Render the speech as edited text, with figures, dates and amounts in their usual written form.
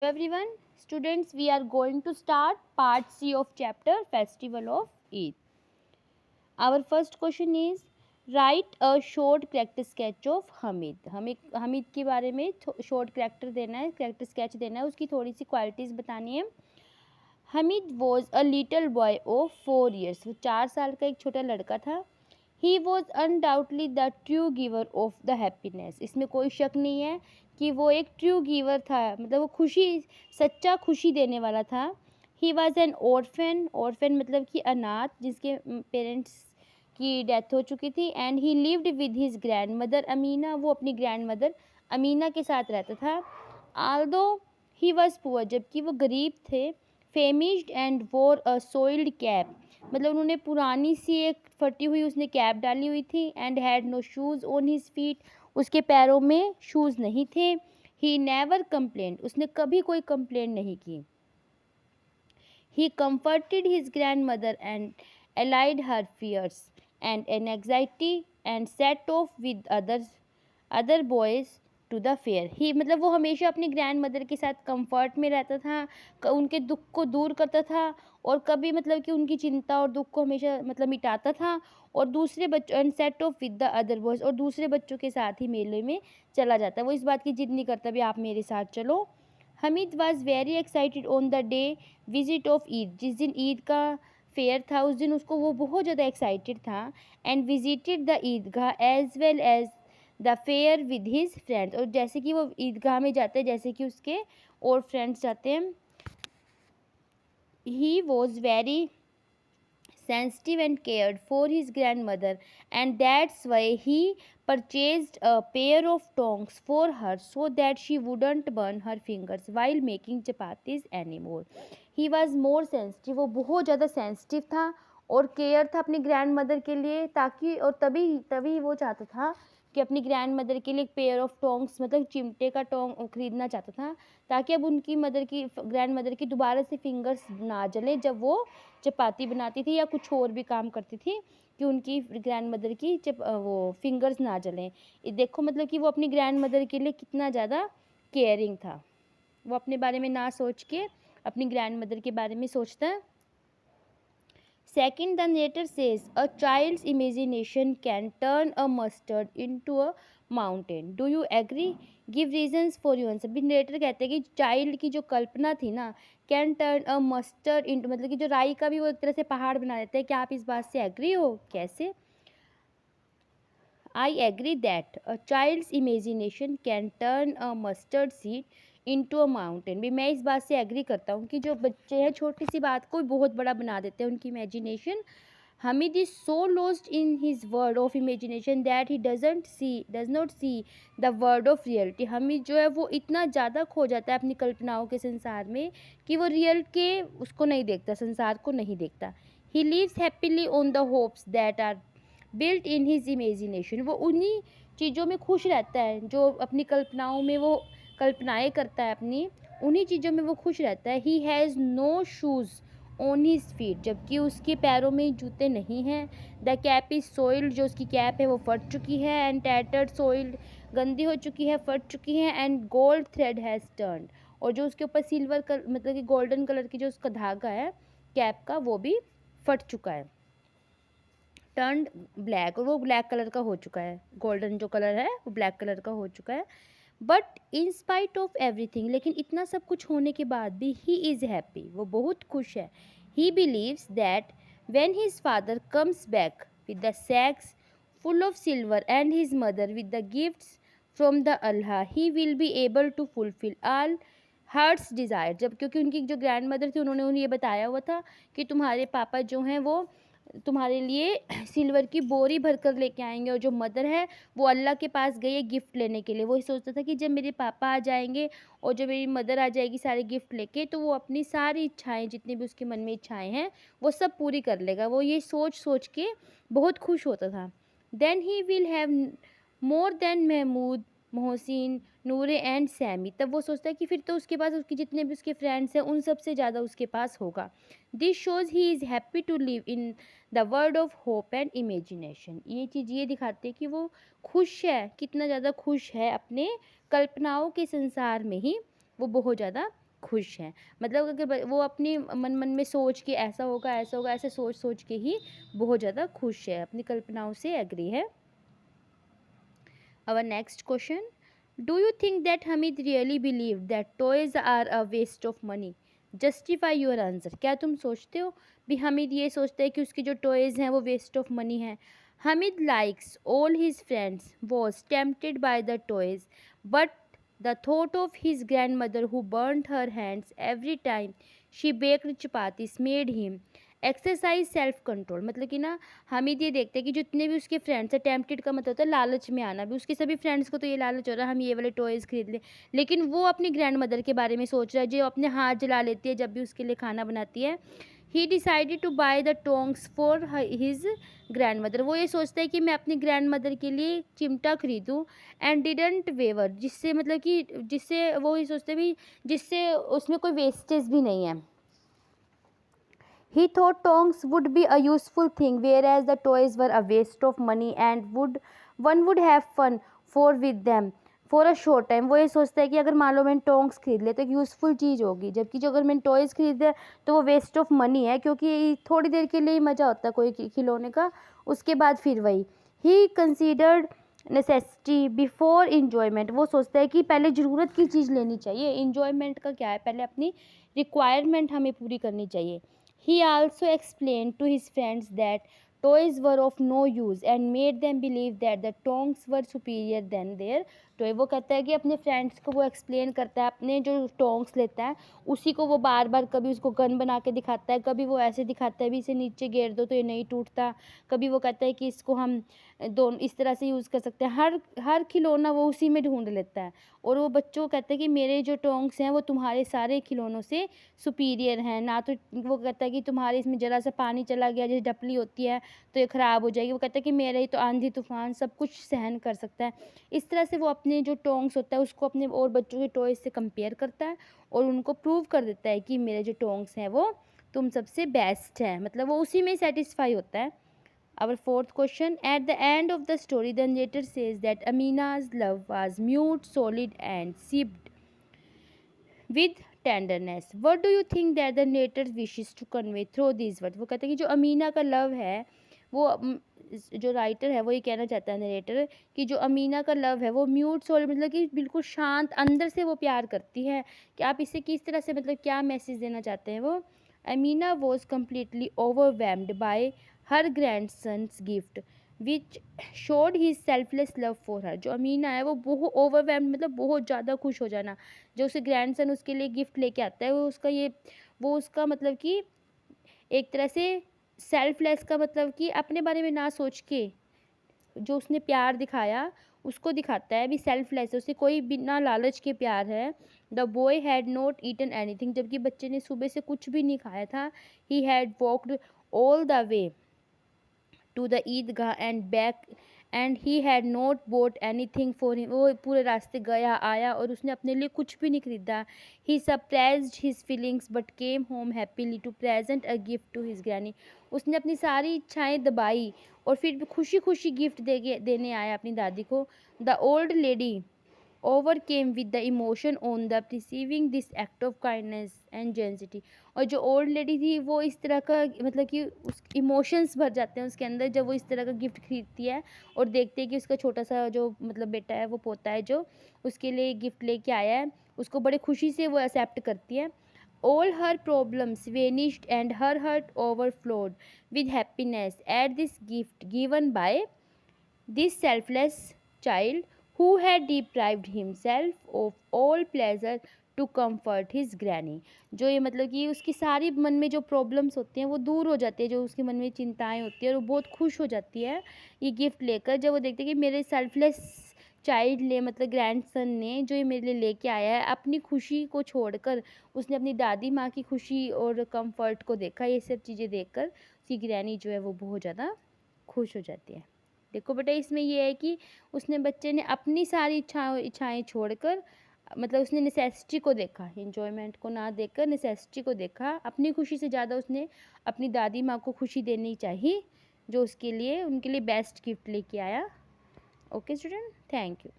Everyone, students, we are going to start part C of chapter Festival of Eid. Our first question is write a short character sketch of Hamid. हमें हमीद के बारे में short character देना है, character sketch देना है, उसकी थोड़ी सी क्वालिटीज़ बतानी है. Hamid was a little boy of 4 years. वो 4 साल का एक छोटा लड़का था. He was undoubtedly the true giver of the happiness. इसमें कोई शक नहीं है कि वो एक ट्रू गिवर था, मतलब वो खुशी, सच्चा खुशी देने वाला था. He was an orphan. Orphan मतलब कि अनाथ, जिसके पेरेंट्स की डेथ हो चुकी थी. And he lived with his grand mother Amina. वो अपनी ग्रैंड मदर अमीना के साथ रहता था. आल्दो ही वॉज पुअर, जबकि वो गरीब थे. फेमिश्ड एंड वोर अ सोइल्ड कैप, मतलब उन्होंने पुरानी सी एक फटी हुई उसने कैप डाली हुई थी. And had no shoes on his feet, उसके पैरों में शूज़ नहीं थे. ही नेवर कंप्लेंट, उसने कभी कोई कंप्लेंट नहीं की. ही comforted his grandmother and allayed her fears and anxiety and set off with other boys to the fair. He मतलब वो हमेशा अपनी ग्रैंड मदर के साथ कंफर्ट में रहता था, उनके दुख को दूर करता था और कभी मतलब कि उनकी चिंता और दुख को हमेशा मतलब मिटाता था. और दूसरे बच्चों and set of with the other boys, और दूसरे बच्चों के साथ ही मेले में चला जाता. वो इस बात की जिद नहीं करता भी आप मेरे साथ चलो. Hamid was very excited on the day visit of Eid. जिस दिन ईद का फेयर था उस दिन उसको वो बहुत ज़्यादा एक्साइटेड था. And visited the Eidgah as well as the fair with his friends. और जैसे कि वो ईदगाह में जाते हैं जैसे कि उसके और फ्रेंड्स जाते हैं. He was very sensitive and cared for his grandmother, and that's why he purchased a pair of tongs for her so that she wouldn't burn her fingers while making chapatis anymore. He was more sensitive, वो बहुत ज़्यादा sensitive था और care था अपनी grand mother के लिए, ताकि और तभी तभी वो चाहता था कि अपनी ग्रैंड मदर के लिए एक पेयर ऑफ टोंग्स मतलब चिमटे का टोंग खरीदना चाहता था, ताकि अब उनकी मदर की ग्रैंड मदर की दोबारा से फिंगर्स ना जले जब वो चपाती बनाती थी या कुछ और भी काम करती थी, कि उनकी ग्रैंड मदर की वो फिंगर्स ना जलें. ये देखो मतलब कि वो अपनी ग्रैंड मदर के लिए कितना ज़्यादा केयरिंग था. वो अपने बारे में ना सोच के अपनी ग्रैंड मदर के बारे में सोचता है. Second, the narrator says a child's imagination can turn a mustard into a mountain. Do you agree? Give reasons for your answer. भी narrator कहते हैं कि चाइल्ड की जो कल्पना थी ना, can turn a mustard into, मतलब कि जो राई का भी वो एक तरह से पहाड़ बना देता है. क्या आप इस बात से एग्री हो? कैसे? I agree that a child's imagination can turn a mustard seed into a mountain. भी मैं इस बात से एग्री करता हूँ कि जो बच्चे हैं छोटी सी बात को बहुत बड़ा बना देते हैं उनकी imagination. Hamid is so lost in his world of imagination that he does not see the world of reality. Hamid जो है वो इतना ज़्यादा खो जाता है अपनी कल्पनाओं के संसार में कि वो रियल के उसको नहीं देखता, संसार को नहीं देखता. He lives happily on the hopes that are built in his imagination. वो उन्हीं चीज़ों में खुश रहता है जो अपनी कल्पनाओं में वो कल्पनाएँ करता है अपनी, उन्हीं चीज़ों में वो खुश रहता है. He has no shoes on his feet, जबकि उसके पैरों में जूते नहीं हैं. द कैप इज़ सोइल्ड, जो उसकी कैप है वो फट चुकी है. एंड टैटर्ड सोइल्ड, गंदी हो चुकी है, फट चुकी है. And gold thread has turn, और जो उसके ऊपर सिल्वर मतलब कि गोल्डन कलर की जो उसका धागा है कैप का वो भी फट चुका है. टर्न्ड ब्लैक, और वो ब्लैक कलर का हो चुका है. गोल्डन जो कलर है वो ब्लैक कलर का हो चुका है. But in spite of everything, लेकिन इतना सब कुछ होने के बाद भी ही इज़ हैप्पी, वो बहुत खुश है. He believes that when his father comes back with the sacks full of silver and his mother with the gifts from the Allah, he will be able to fulfill all hearts desire. जब क्योंकि उनकी जो grand mother थी उन्होंने उन्हें ये बताया हुआ था कि तुम्हारे पापा जो हैं वो तुम्हारे लिए सिल्वर की बोरी भर कर लेके आएंगे. और जो मदर है वो अल्लाह के पास गई है गिफ्ट लेने के लिए. वो सोचता था कि जब मेरे पापा आ जाएंगे और जब मेरी मदर आ जाएगी सारे गिफ्ट लेके, तो वो अपनी सारी इच्छाएं जितनी भी उसके मन में इच्छाएं हैं वो सब पूरी कर लेगा. वो ये सोच सोच के बहुत खुश होता था. Then he will have more than Mahmood, Mohsin, Noore and Sammi. तब वो सोचता है कि फिर तो उसके पास उसके जितने भी उसके फ्रेंड्स हैं उन सब से ज़्यादा उसके पास होगा. This shows he is happy to live in the world of hope and imagination. ये चीज़ ये दिखाती है कि वो खुश है, कितना ज़्यादा खुश है अपने कल्पनाओं के संसार में ही वो बहुत ज़्यादा खुश हैं। मतलब अगर वो अपनी मन मन में सोच के ऐसा होगा ऐसा होगा ऐसे सोच सोच के ही बहुत ज़्यादा खुश है, अपनी कल्पनाओं से एग्री है। Our next question. Do you think that Hamid really believed that toys are a waste of money? Justify your answer. क्या तुम सोचते हो भी हामिद ये सोचता है कि उसके जो टॉयज़ हैं वो वेस्ट ऑफ मनी हैं? Hamid likes all his friends was tempted by the toys, but the thought of his grandmother who burnt her hands every time she baked chapatis made him exercise self control. मतलब कि ना हामिद ये देखते हैं कि जितने भी उसके फ्रेंड्स हैं, टेम्प्टेड का मतलब होता है लालच में आना भी, उसके सभी फ्रेंड्स को तो ये लालच हो रहा है हम ये वाले टॉयज़ खरीद लें, लेकिन वो अपनी ग्रैंड मदर के बारे में सोच रहा है जो अपने हाथ जला लेती है जब भी उसके लिए खाना बनाती है। He decided to buy the tongs for his grandmother. वो ये सोचता है कि मैं अपनी ग्रैंड मदर के लिए चिमटा खरीदूँ एंड डिडंट वेवर, जिससे मतलब कि जिससे वो ये सोचते भी जिससे उसमें कोई वेस्टेज भी नहीं है। He thought tongs would be a useful thing, whereas the toys were a waste of money and one would have fun for with them for a short time। वो ये सोचता है कि अगर मान लो मैंने टोंग्स खरीद लिया तो एक यूज़फुल चीज़ होगी, जबकि जो अगर मैंने टॉयज़ खरीदे तो वो वेस्ट ऑफ मनी है, क्योंकि थोड़ी देर के लिए ही मज़ा होता है कोई खिलौने का, उसके बाद फिर वही। ही कंसीडर्ड नेसेसिटी बिफोर इन्जॉयमेंट। वो सोचता है कि पहले ज़रूरत की चीज़ लेनी चाहिए, इन्जॉयमेंट का क्या है, पहले अपनी रिक्वायरमेंट हमें पूरी करनी चाहिए। He also explained to his friends that toys were of no use and made them believe that the tongs were superior than their toy। वो कहता है कि अपने फ्रेंड्स को वो एक्सप्लेन करता है, अपने जो टोंग्स लेता है उसी को वो बार बार कभी उसको गन बना के दिखाता है, कभी वो ऐसे दिखाता है भी इसे नीचे गिर दो तो ये नहीं टूटता, कभी वो कहता है कि इसको हम दोनों इस तरह से यूज़ कर सकते हैं। हर खिलौना वो उसी में ढूंढ लेता है और वो बच्चों को कहता है कि मेरे जो टोंग्स हैं वो तुम्हारे सारे खिलौनों से सुपीरियर हैं। ना तो वो कहता है कि तुम्हारे इसमें ज़रा सा पानी चला गया जैसे डपली होती है तो ये ख़राब हो जाएगी, वो कहता है कि मेरा ही तो आंधी तूफान सब कुछ सहन कर सकता है। इस तरह से वो अपने जो टोंग्स होता है उसको अपने और बच्चों के टॉयज़ से कंपेयर करता है और उनको प्रूव कर देता है कि मेरे जो टोंग्स हैं वो तुम सबसे बेस्ट हैं, मतलब वो उसी में सेटिस्फाई होता है। Our fourth question. At the end of the story, the narrator says that Amina's love was mute, solid, and seeped with tenderness. What do you think that the narrator wishes to convey through this word. वो कहते हैं कि जो अमीना का love है वो जो writer है वो ये कहना चाहता है नरेटर कि जो अमीना का लव है वो म्यूट सोल मतलब कि बिल्कुल शांत अंदर से वो प्यार करती है, कि आप इसे किस तरह से मतलब क्या मैसेज देना चाहते हैं वो। Amina was completely overwhelmed by her grandson's gift which showed he selfless love for her. जो अमीना है वो बहुत ओवरवेम्ड मतलब बहुत ज़्यादा खुश हो जाना, जो उसे ग्रैंडसन उसके लिए गिफ्ट लेके आता है वो उसका मतलब कि एक तरह से सेल्फलेस का मतलब कि अपने बारे में ना सोच के जो उसने प्यार दिखाया उसको दिखाता है, अभी सेल्फलेस है, उसे कोई बिना लालच के प्यार है। The boy had not eaten anything. जबकि बच्चे ने सुबह से कुछ भी नहीं खाया था। He had walked all the way to the Eidgah and back and he had not bought anything for him. वो पूरे रास्ते गया आया और उसने अपने लिए कुछ भी नहीं खरीदा। He surprised his feelings but came home happily to present a gift to his granny. उसने अपनी सारी इच्छाएं दबाई और फिर खुशी खुशी गिफ्ट देने आया अपनी दादी को। The old lady overcame with the emotion on the perceiving this act of kindness and generosity। और जो ओल्ड लेडी थी वो इस तरह का मतलब कि उस इमोशंस भर जाते हैं उसके अंदर जब वो इस तरह का गिफ्ट खरीदती है और देखती है कि उसका छोटा सा जो मतलब बेटा है वो पोता है जो उसके लिए गिफ्ट लेके आया है, उसको बड़े खुशी से वो एक्सेप्ट करती है। All her problems vanished and her heart overflowed with happiness at this gift given by this selfless child who had deprived himself of all pleasure to comfort his granny। जो ये मतलब कि उसकी सारी मन में जो प्रॉब्लम्स होती हैं वो दूर हो जाती है, जो उसके मन में चिंताएं होती है और वो बहुत खुश हो जाती है ये गिफ्ट लेकर जब वो देखते हैं कि मेरे सेल्फलेस चाइल्ड ने मतलब ग्रैंडसन ने जो ये मेरे लिए लेके आया है अपनी खुशी को छोड़कर उसने अपनी दादी माँ की खुशी और कंफर्ट को देखा। ये सब चीज़ें देखकर उसकी ग्रैनी जो है वो बहुत ज़्यादा खुश हो जाती है। देखो बेटा इसमें ये है कि उसने बच्चे ने अपनी सारी इच्छाएं छोड़कर मतलब उसने नेसेसिटी को देखा, एंजॉयमेंट को ना देखकर नेसेसिटी को देखा। अपनी खुशी से ज़्यादा उसने अपनी दादी माँ को खुशी देनी चाहिए जो उसके लिए उनके लिए बेस्ट गिफ्ट लेके आया। Okay student, thank you.